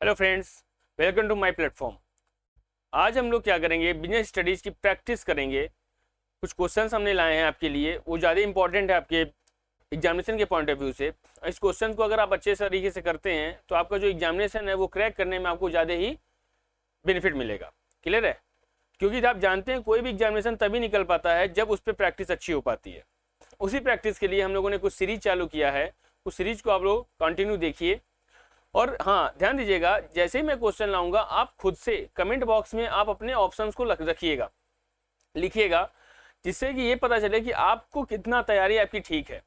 Hello friends, welcome to my platform. आज हम लोग क्या करेंगे, बिजनेस स्टडीज़ की प्रैक्टिस करेंगे। कुछ क्वेश्चंस हमने लाए हैं आपके लिए, वो ज़्यादा इंपॉर्टेंट है आपके एग्जामिनेशन के पॉइंट ऑफ व्यू से। इस क्वेश्चन को अगर आप अच्छे तरीके से करते हैं तो आपका जो एग्जामिनेशन है वो क्रैक करने में आपको ज़्यादा ही बेनिफिट मिलेगा। क्लियर है? क्योंकि आप जानते हैं कोई भी एग्जामिनेशन तभी निकल पाता है जब उस पर प्रैक्टिस अच्छी हो पाती है। उसी प्रैक्टिस के लिए हम लोगों ने कुछ सीरीज चालू किया है। उस सीरीज को आप लोग कंटिन्यू देखिए। और हाँ, ध्यान दीजिएगा, जैसे ही मैं क्वेश्चन लाऊंगा आप खुद से कमेंट बॉक्स में आप अपने ऑप्शंस को रखिएगा, लिखिएगा, जिससे कि ये पता चले कि आपको कितना तैयारी आपकी ठीक है।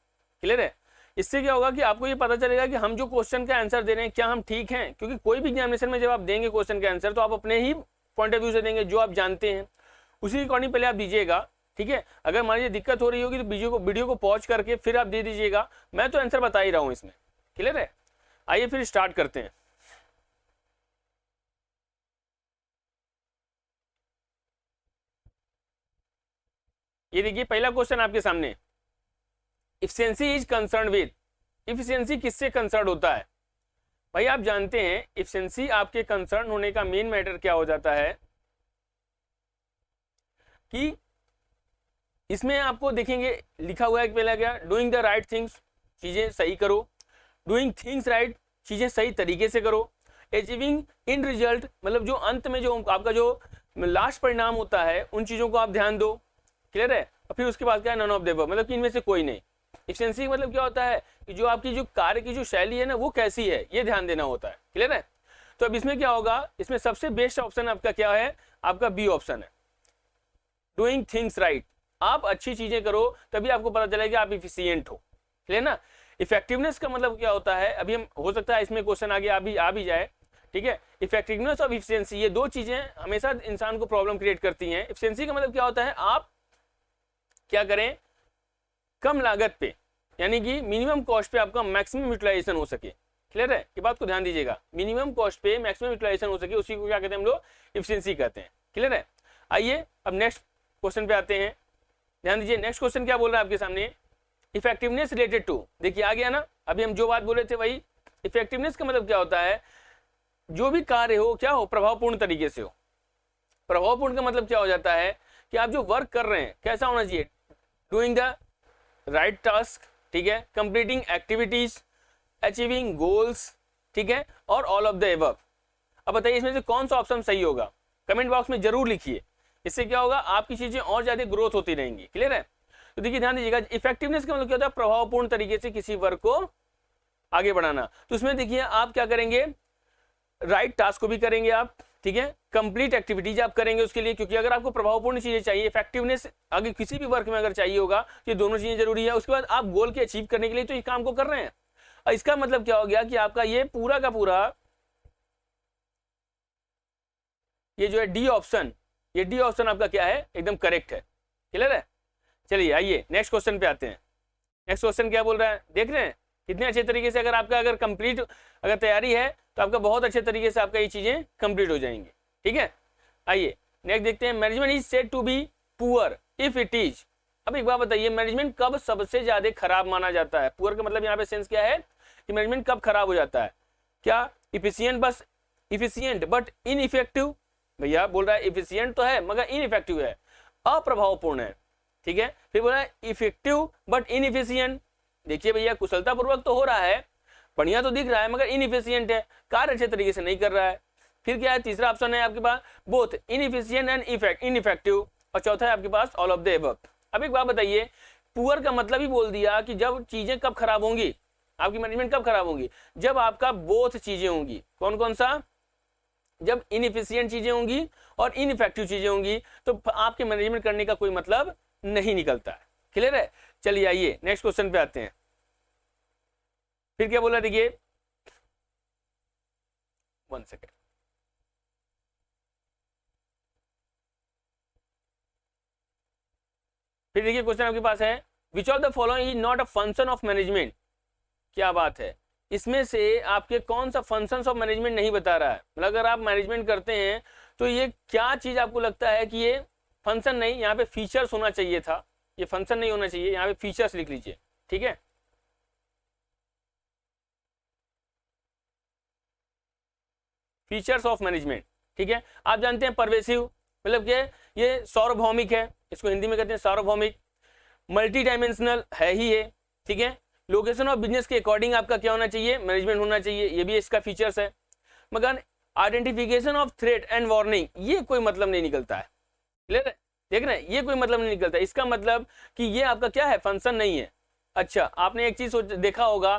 क्लियर है? इससे क्या होगा कि आपको ये पता चलेगा कि हम जो क्वेश्चन का आंसर दे रहे हैं क्या हम ठीक हैं। क्योंकि कोई भी एग्जामिनेशन में जब आप देंगे क्वेश्चन का आंसर तो आप अपने ही पॉइंट ऑफ व्यू से देंगे, जो आप जानते हैं उसी अकॉर्डिंग पहले आप दीजिएगा। ठीक है? अगर मान लीजिए दिक्कत हो रही होगी तो वीडियो को पॉज करके फिर आप दे दीजिएगा। मैं तो आंसर बता ही रहा हूँ इसमें। क्लियर है? आइए फिर स्टार्ट करते हैं। ये देखिए, पहला क्वेश्चन आपके सामने, efficiency is concern with. Efficiency किससे कंसर्न होता है? भाई आप जानते हैं इफिशियंसी आपके कंसर्न होने का मेन मैटर क्या हो जाता है कि इसमें आपको देखेंगे लिखा हुआ है कि पहला क्या, डूइंग द राइट थिंग्स, चीजें सही करो। डूइंग थिंग्स राइट, चीजें सही तरीके से करो। अचीविंग इन रिजल्ट, मतलब जो अंत में जो आपका जो लास्ट परिणाम होता है उन चीजों को आप ध्यान दो। क्लियर है? और फिर उसके बाद क्या है, नन ऑफ द अबव, मतलब कि इनमें से कोई नहीं। इफिशियंसी मतलब क्या होता है कि जो आपकी जो कार्य की जो शैली है ना वो कैसी है, ये ध्यान देना होता है। क्लियर है? तो अब इसमें क्या होगा, इसमें सबसे बेस्ट ऑप्शन आपका क्या है, आपका बी ऑप्शन है, डूइंग थिंग्स राइट। आप अच्छी चीजें करो तभी आपको पता चलेगा आप इफिशियंट हो। क्लियर ना? इफेक्टिवनेस का मतलब क्या होता है, अभी हम हो सकता है इसमें क्वेश्चन आगे आ भी जाए। ठीक है? इफेक्टिवनेस और इफिशियंसी, ये दो चीजें हमेशा इंसान को प्रॉब्लम क्रिएट करती हैं। इफिशियंसी का मतलब क्या होता है, आप क्या करें, कम लागत पे, यानी कि मिनिमम कॉस्ट पे आपका मैक्सिमम यूटिलाइजेशन हो सके। क्लियर है? ये बात को ध्यान दीजिएगा, मिनिमम कॉस्ट पे मैक्सिमम यूटिलाइजेशन हो सके, उसी को क्या कहते हैं हम लोग, इफिशियंसी कहते हैं। क्लियर है? आइए अब नेक्स्ट क्वेश्चन पे आते हैं। ध्यान दीजिए, नेक्स्ट क्वेश्चन क्या बोल रहा है आपके सामने, इफेक्टिवनेस रिलेटेड टू। देखिए आ गया ना, अभी हम जो बात बोले थे वही। इफेक्टिवनेस का मतलब क्या होता है, जो भी कार्य हो क्या हो, प्रभावपूर्ण तरीके से हो। प्रभावपूर्ण का मतलब क्या हो जाता है कि आप जो वर्क कर रहे हैं कैसा होना चाहिए, डूइंग द राइट टास्क, ठीक है, कंप्लीटिंग एक्टिविटीज, अचीविंग गोल्स, ठीक है, और ऑल ऑफ द एबव। अब बताइए इसमें से कौन सा ऑप्शन सही होगा, कमेंट बॉक्स में जरूर लिखिए। इससे क्या होगा, आपकी चीजें और ज्यादा ग्रोथ होती रहेंगी। क्लियर है? तो देखिए ध्यान दीजिएगा, इफेक्टिवनेस का मतलब क्या होता है, प्रभावपूर्ण तरीके से किसी वर्क को आगे बढ़ाना। तो इसमें देखिए आप क्या करेंगे, राइट टास्क को भी करेंगे आप, ठीक है, कंप्लीट एक्टिविटीज आप करेंगे उसके लिए, क्योंकि अगर आपको प्रभावपूर्ण चीजें चाहिए, इफेक्टिवनेस अगर किसी भी वर्क में अगर चाहिए होगा तो ये दोनों चीजें जरूरी है। उसके बाद आप गोल के अचीव करने के लिए तो इस काम को कर रहे हैं। और इसका मतलब क्या हो गया कि आपका ये पूरा का पूरा ये जो है डी ऑप्शन, ये डी ऑप्शन आपका क्या है, एकदम करेक्ट है। क्लियर है? चलिए आइए नेक्स्ट क्वेश्चन पे आते हैं। नेक्स्ट क्वेश्चन क्या बोल रहा है, देख रहे हैं कितने अच्छे तरीके से, अगर आपका अगर कंप्लीट अगर तैयारी है तो आपका बहुत अच्छे तरीके से आपका ये चीजें कंप्लीट हो जाएंगी। ठीक है? आइए नेक्स्ट देखते हैं, management is said to be poor if it is. अब एक बात बताइए, मैनेजमेंट कब सबसे ज्यादा खराब माना जाता है? पुअर का मतलब यहाँ पे सेंस क्या है कि मैनेजमेंट कब खराब हो जाता है? क्या इफिशियंट, बस इफिशियंट बट इनइफेक्टिव। भैया बोल रहा है इफिशियंट तो है मगर इनइफेक्टिव है, अप्रभावपूर्ण है। ठीक है? फिर बोला इफेक्टिव बट इनइफिशियंट। देखिए भैया कुशलता पूर्वक तो हो रहा है, बढ़िया तो दिख रहा है, मगर इनइफिशियंट है, कार्य अच्छे तरीके से नहीं कर रहा है। फिर क्या है, तीसरा ऑप्शन है आपके पास बोथ इनइफिशियंट एंड इनइफेक्टिव, और चौथा है आपके पास ऑल ऑफ द अबव। अब एक बात बताइए, पुअर का मतलब ही बोल दिया कि जब चीजें कब खराब होंगी, आपकी मैनेजमेंट कब खराब होंगी, जब आपका बोथ चीजें होंगी। कौन कौन सा? जब इनइफिशियंट चीजें होंगी और इनइफेक्टिव चीजें होंगी, तो आपके मैनेजमेंट करने का कोई मतलब नहीं निकलता है। क्लियर है? चलिए आइए नेक्स्ट क्वेश्चन पे आते हैं। फिर क्या बोला, देखिए 1 सेकेंड। फिर देखिए क्वेश्चन आपके पास है, विच of the following is not a function of management. क्या बात है, इसमें से आपके कौन सा फंक्शंस ऑफ मैनेजमेंट नहीं बता रहा है? मतलब अगर आप मैनेजमेंट करते हैं तो ये क्या चीज आपको लगता है कि ये फंक्शन नहीं, यहाँ पे फीचर्स होना चाहिए था, ये फंक्शन नहीं होना चाहिए, यहाँ पे फीचर्स लिख लीजिए। ठीक है? फीचर्स ऑफ मैनेजमेंट, ठीक है। आप जानते हैं परवेसिव मतलब क्या, ये सार्वभौमिक है, इसको हिंदी में कहते हैं सार्वभौमिक। मल्टी डायमेंशनल है ही है, ठीक है। लोकेशन ऑफ बिजनेस के अकॉर्डिंग आपका क्या होना चाहिए, मैनेजमेंट होना चाहिए, ये भी इसका फीचर्स है। मगर identification of threat and warning, ये कोई मतलब नहीं निकलता है, क्लियर है, देख रहे हैं, ये कोई मतलब नहीं निकलता। इसका मतलब कि ये आपका क्या है, फंक्शन नहीं है। अच्छा, आपने एक चीज देखा होगा,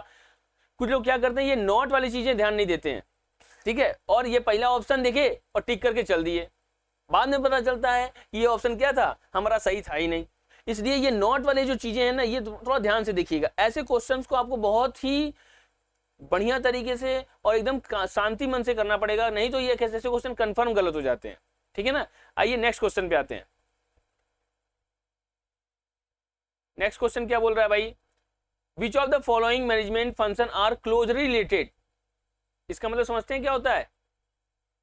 कुछ लोग क्या करते हैं, ये नॉट वाली चीजें ध्यान नहीं देते हैं, ठीक है, और ये पहला ऑप्शन देखे और टिक करके चल दिए, बाद में पता चलता है कि ये ऑप्शन क्या था, हमारा सही था ही नहीं। इसलिए ये नॉट वाले जो चीजें हैं ना, ये थोड़ा ध्यान से देखिएगा। ऐसे क्वेश्चंस को आपको बहुत ही बढ़िया तरीके से और एकदम शांति मन से करना पड़ेगा, नहीं तो ये ऐसे क्वेश्चन कंफर्म गलत हो जाते हैं, ठीक है ना। आइए नेक्स्ट क्वेश्चन पे आते हैं। नेक्स्ट क्वेश्चन क्या बोल रहा है भाई, which of the following management function are closely related. इसका मतलब समझते हैं क्या होता है,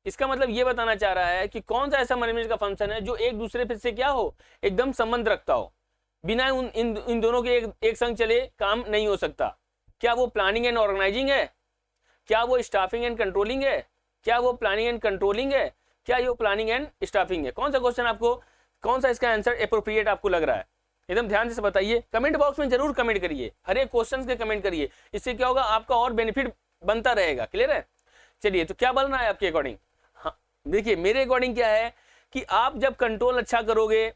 इसका मतलब ये बताना चाह रहा है कि कौन सा ऐसा मैनेजमेंट का फंक्शन है जो एक दूसरे से क्या हो, एकदम संबंध रखता हो, बिना इन दोनों के एक संग चले काम नहीं हो सकता। क्या वो प्लानिंग एंड ऑर्गेनाइजिंग है, क्या वो स्टाफिंग एंड कंट्रोलिंग है, क्या वो प्लानिंग एंड कंट्रोलिंग है, क्या ये प्लानिंग एंड स्टाफिंग है। कौन सा क्वेश्चन आपको, कौन सा इसका आंसर अप्रोप्रिएट आपको लग रहा है, एकदम ध्यान से बताइए। कमेंट बॉक्स में जरूर कमेंट करिए, हर एक क्वेश्चन के कमेंट करिए, इससे क्या होगा, आपका और बेनिफिट बनता रहेगा, क्लियर है। चलिए, तो क्या बन रहा है आपके अकॉर्डिंग, हाँ देखिए मेरे अकॉर्डिंग क्या है कि आप जब कंट्रोल अच्छा करोगे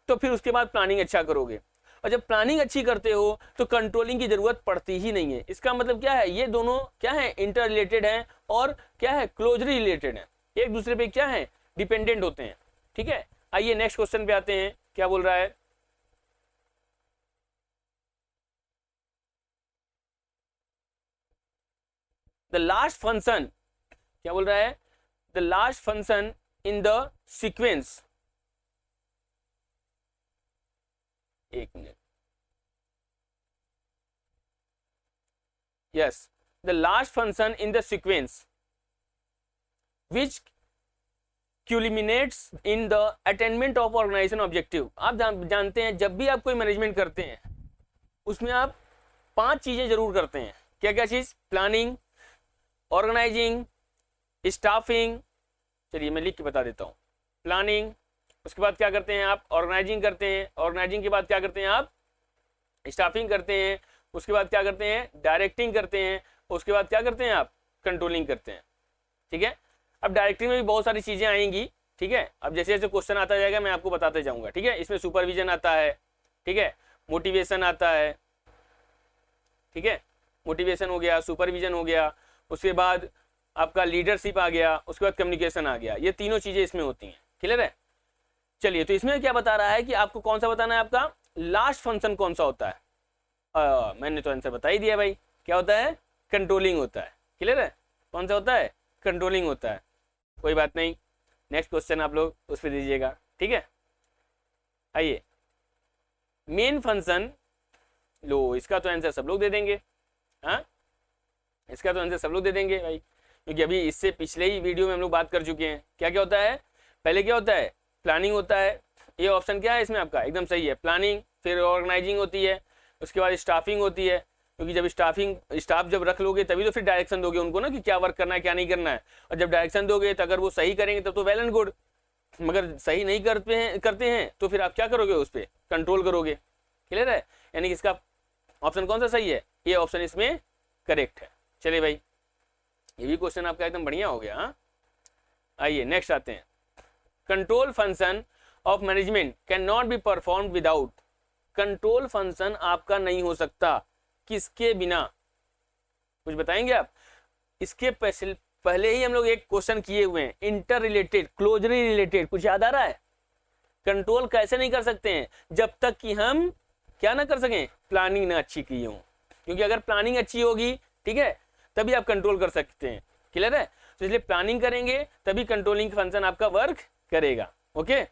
तो फिर उसके बाद प्लानिंग अच्छा करोगे, और जब प्लानिंग अच्छी करते हो तो कंट्रोलिंग की जरूरत पड़ती ही नहीं है। इसका मतलब क्या है, ये दोनों क्या है, इंटर रिलेटेड हैं और क्या है, क्लोजली रिलेटेड हैं, एक दूसरे पे क्या है, डिपेंडेंट होते हैं, ठीक है। आइए नेक्स्ट क्वेश्चन पे आते हैं, क्या बोल रहा है, द लास्ट फंक्शन, क्या बोल रहा है, the last function in the sequence, एक minute, yes, the last function in the sequence which culminates in the attainment of organization objective। आप जानते हैं जब भी आप कोई मैनेजमेंट करते हैं उसमें आप 5 चीजें जरूर करते हैं, क्या क्या चीज, प्लानिंग, ऑर्गेनाइजिंग, स्टाफिंग, चलिए मैं लिख के बता देता हूं, प्लानिंग, उसके बाद क्या करते हैं आप, ऑर्गेनाइजिंग करते हैं, ऑर्गेनाइजिंग के बाद क्या करते हैं आप, स्टाफिंग करते हैं, उसके बाद क्या करते हैं, डायरेक्टिंग करते हैं, उसके बाद क्या करते हैं आप, कंट्रोलिंग करते हैं, ठीक है। अब डायरेक्टिंग में भी बहुत सारी चीजें आएंगी, ठीक है, अब जैसे जैसे क्वेश्चन आता जाएगा मैं आपको बताते जाऊंगा, ठीक है। इसमें सुपरविजन आता है, ठीक है, मोटिवेशन आता है, ठीक है, मोटिवेशन हो गया, सुपरविजन हो गया, उसके बाद आपका लीडरशिप आ गया, उसके बाद कम्युनिकेशन आ गया, ये तीनों चीजें इसमें होती हैं, क्लियर है। चलिए, तो इसमें क्या बता रहा है कि आपको कौन सा बताना है, आपका लास्ट फंक्शन कौन सा होता है। मैंने तो आंसर बता ही दिया भाई, क्या होता है, कंट्रोलिंग होता है, क्लियर है, कौन सा होता है, कंट्रोलिंग होता है। कोई बात नहीं, नेक्स्ट क्वेश्चन आप लोग उस पर दीजिएगा, ठीक है। आइए, मेन फंक्शन, लो इसका तो आंसर सब लोग दे देंगे, हाँ इसका तो आंसर सब लोग दे देंगे भाई, क्योंकि अभी इससे पिछले ही वीडियो में हम लोग बात कर चुके हैं। क्या क्या होता है, पहले क्या होता है, प्लानिंग होता है, ये ऑप्शन क्या है इसमें आपका, एकदम सही है, प्लानिंग, फिर ऑर्गेनाइजिंग होती है, उसके बाद स्टाफिंग होती है, क्योंकि जब स्टाफ जब रख लोगे तभी तो फिर डायरेक्शन दोगे उनको ना, कि क्या वर्क करना है क्या नहीं करना है, और जब डायरेक्शन दोगे तो अगर वो सही करेंगे तब तो वेल एंड गुड, मगर सही नहीं करते हैं तो फिर आप क्या करोगे, उस पर कंट्रोल करोगे, क्लियर है। यानी कि इसका ऑप्शन कौन सा सही है, ये ऑप्शन इसमें करेक्ट है। चलिए भाई, ये भी क्वेश्चन आपका एकदम बढ़िया हो गया, हाँ। आइए नेक्स्ट आते हैं, control function of management can not be perform without, control function आपका नहीं हो सकता किसके बिना, कुछ बताएंगे आप। इसके पहले ही हम लोग एक क्वेश्चन किए हुए हैं, इंटर रिलेटेड, क्लोजली रिलेटेड, कुछ याद आ रहा है। कंट्रोल कैसे नहीं कर सकते हैं, जब तक कि हम क्या ना कर सकें, प्लानिंग ना अच्छी की हो, क्योंकि अगर प्लानिंग अच्छी होगी, ठीक है, तभी आप कंट्रोल कर सकते हैं, क्लियर है। तो इसलिए प्लानिंग करेंगे तभी कंट्रोलिंग फंक्शन आपका वर्क करेगा, ओके।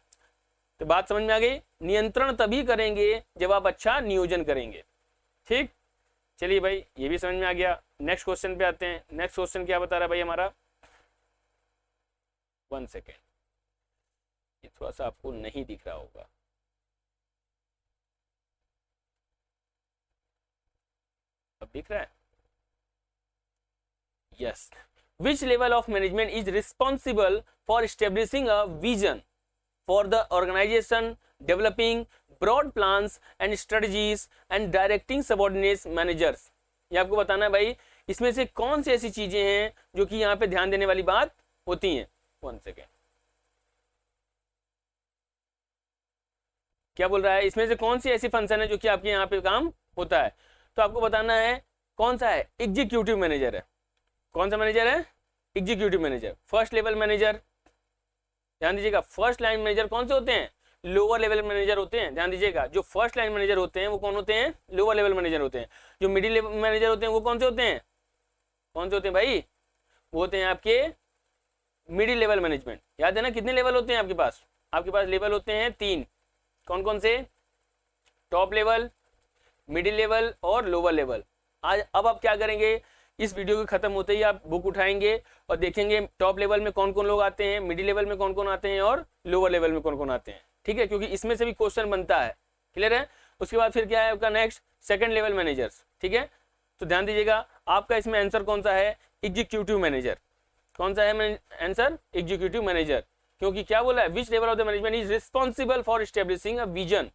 तो बात समझ में आ गई, नियंत्रण तभी करेंगे जब आप अच्छा नियोजन करेंगे, ठीक। चलिए भाई, ये भी समझ में आ गया। नेक्स्ट क्वेश्चन पे आते हैं। नेक्स्ट क्वेश्चन क्या बता रहा है भाई हमारा, 1 सेकेंड, ये थोड़ा सा आपको नहीं दिख रहा होगा, अब दिख रहा है, yes. Which level of management is responsible for establishing a vision for the organization, developing broad plans and strategies and directing subordinate managers? ये आपको बताना है भाई, इसमें से कौन सी ऐसी चीजें हैं जो कि यहाँ पे ध्यान देने वाली बात होती हैं। 1 सेकेंड, क्या बोल रहा है, इसमें से कौन सी ऐसी फंक्शन है जो कि आपके यहाँ पे काम होता है? तो आपको बताना है कौन सा है, एग्जीक्यूटिव मैनेजर है। कौन सा मैनेजर है? Executive manager. First level manager, ध्यान दीजिएगा, फर्स्ट लाइन मैनेजर कौन से होते हैं? लोअर लेवल मैनेजर होते हैं। ध्यान दीजिएगा, जो फर्स्ट लाइन मैनेजर होते हैं वो कौन होते हैं? लोअर लेवल मैनेजर होते हैं। जो मिडिल लेवल मैनेजर होते हैं वो कौन से होते हैं? कौन से होते हैं भाई? वो होते हैं आपके मिडिल लेवल मैनेजमेंट। याद है ना, कितने लेवल होते हैं आपके पास? आपके पास लेवल होते हैं 3। कौन कौन से? टॉप लेवल, मिडिल लेवल और लोअर लेवल। आज अब आप क्या करेंगे, इस वीडियो के खत्म होते ही आप बुक उठाएंगे और देखेंगे टॉप लेवल में कौन कौन लोग आते हैं, मिडिल लेवल में कौन कौन आते हैं और लोअर लेवल में कौन कौन आते हैं। ठीक है, क्योंकि इसमें से भी क्वेश्चन बनता है। क्लियर है? उसके बाद फिर क्या है आपका नेक्स्ट, सेकंड लेवल मैनेजर्स। ठीक है, तो ध्यान दीजिएगा, आपका इसमें आंसर कौन सा है? Executive manager. कौन सा है आंसर? Executive manager. क्योंकि क्या बोला है, which level of the management is responsible for establishing a vision.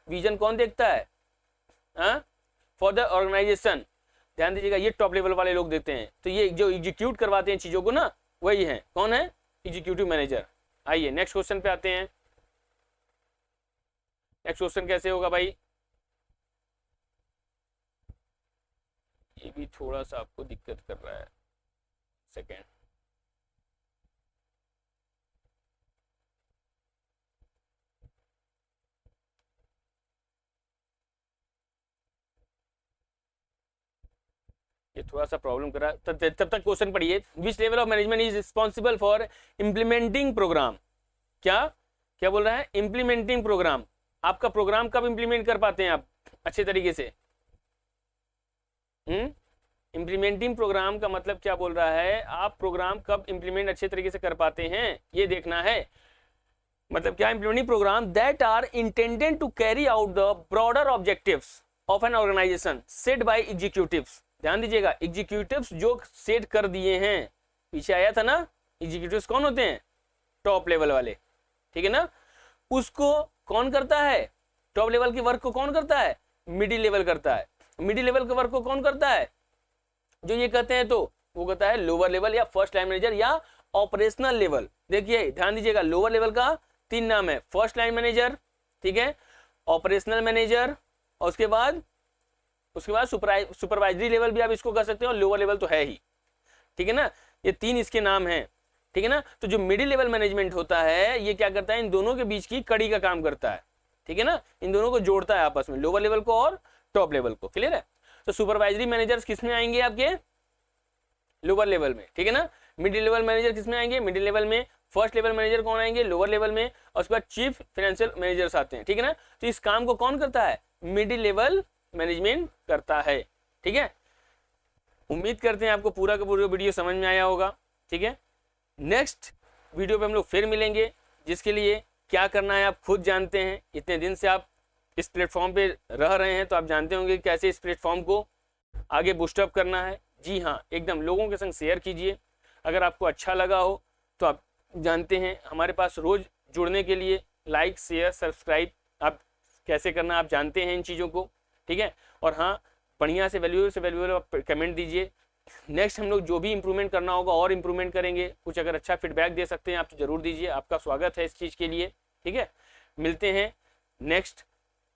Vision कौन देखता है? For the organisation. ध्यान दीजिएगा, ये टॉप लेवल वाले लोग देते हैं। तो ये जो एग्जीक्यूट करवाते हैं चीजों को ना, वही है। कौन है? Executive manager. आइए नेक्स्ट क्वेश्चन पे आते हैं। नेक्स्ट क्वेश्चन कैसे होगा भाई? ये भी थोड़ा सा आपको दिक्कत कर रहा है, सेकेंड। ये थोड़ा सा प्रॉब्लम कर रहा है, तब तक क्वेश्चन पढ़िए। Which level of management is responsible for implementing programme? क्या क्या बोल रहा है? Implementing programme. आपका प्रोग्राम कब इम्प्लीमेंट कर पाते हैं आप अच्छे तरीके से? इम्प्लीमेंटिंग प्रोग्राम का मतलब क्या बोल रहा है, आप प्रोग्राम कब इम्प्लीमेंट अच्छे तरीके से कर पाते हैं, ये देखना है। मतलब क्या? Implementing programme that are intended to carry out the broader objectives of an organisation set by executives. ध्यान दीजिएगा, एग्जीक्यूटिव्स जो सेट कर दिए हैं, पीछे आया था ना, एग्जीक्यूटिव्स कौन होते हैं? टॉप लेवल वाले। ठीक है ना, उसको कौन करता है? टॉप लेवल के वर्क को कौन करता है? मिडिल लेवल करता है। मिडिल लेवल के वर्क को कौन करता है? जो ये कहते हैं तो वो कहता है लोअर लेवल या फर्स्ट लाइन मैनेजर या ऑपरेशनल लेवल। देखिए ध्यान दीजिएगा, लोअर लेवल का 3 नाम है, फर्स्ट लाइन मैनेजर, ठीक है, ऑपरेशनल मैनेजर, और उसके बाद सुपरवाइजरी लेवल भी आप इसको कर सकते हो, और लोअर लेवल तो है ही। ठीक है ना, ये 3 इसके नाम हैं। ठीक है ना, तो जो मिडिल लेवल मैनेजमेंट होता है ये क्या करता है? इन दोनों के बीच की कड़ी का काम करता है। ठीक है ना, इन दोनों को जोड़ता है आपस में, लोअर लेवल को और टॉप लेवल को। क्लियर है? तो सुपरवाइजरी मैनेजर्स किस में आएंगे? आपके लोअर लेवल में। ठीक है ना, मिडिल लेवल मैनेजर किस में आएंगे? मिडिल लेवल में। फर्स्ट लेवल मैनेजर कौन आएंगे? लोअर लेवल में। और उसके बाद चीफ फाइनेंशियल मैनेजर्स आते हैं। ठीक है ना, तो इस काम को कौन करता है? मिडिल लेवल मैनेजमेंट करता है। ठीक है, उम्मीद करते हैं आपको पूरा का पूरा वीडियो समझ में आया होगा। ठीक है, नेक्स्ट वीडियो पे हम लोग फिर मिलेंगे, जिसके लिए क्या करना है आप खुद जानते हैं। इतने दिन से आप इस प्लेटफॉर्म पे रह रहे हैं तो आप जानते होंगे कैसे इस प्लेटफॉर्म को आगे बूस्टअप करना है। जी हाँ, एकदम लोगों के संग शेयर कीजिए। अगर आपको अच्छा लगा हो तो आप जानते हैं हमारे पास रोज जुड़ने के लिए लाइक, शेयर, सब्सक्राइब आप कैसे करना आप जानते हैं इन चीज़ों को। ठीक है, और हाँ, बढ़िया से वैल्यूएबल आप कमेंट दीजिए। नेक्स्ट हम लोग जो भी इंप्रूवमेंट करना होगा और इंप्रूवमेंट करेंगे। कुछ अगर अच्छा फीडबैक दे सकते हैं आप तो जरूर दीजिए, आपका स्वागत है इस चीज़ के लिए। ठीक है, मिलते हैं नेक्स्ट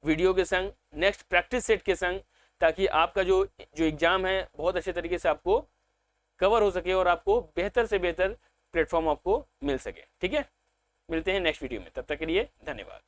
वीडियो के संग, नेक्स्ट प्रैक्टिस सेट के संग, ताकि आपका जो एग्जाम है बहुत अच्छे तरीके से आपको कवर हो सके और आपको बेहतर से बेहतर प्लेटफॉर्म आपको मिल सके। ठीक है, मिलते हैं नेक्स्ट वीडियो में, तब तक के लिए धन्यवाद।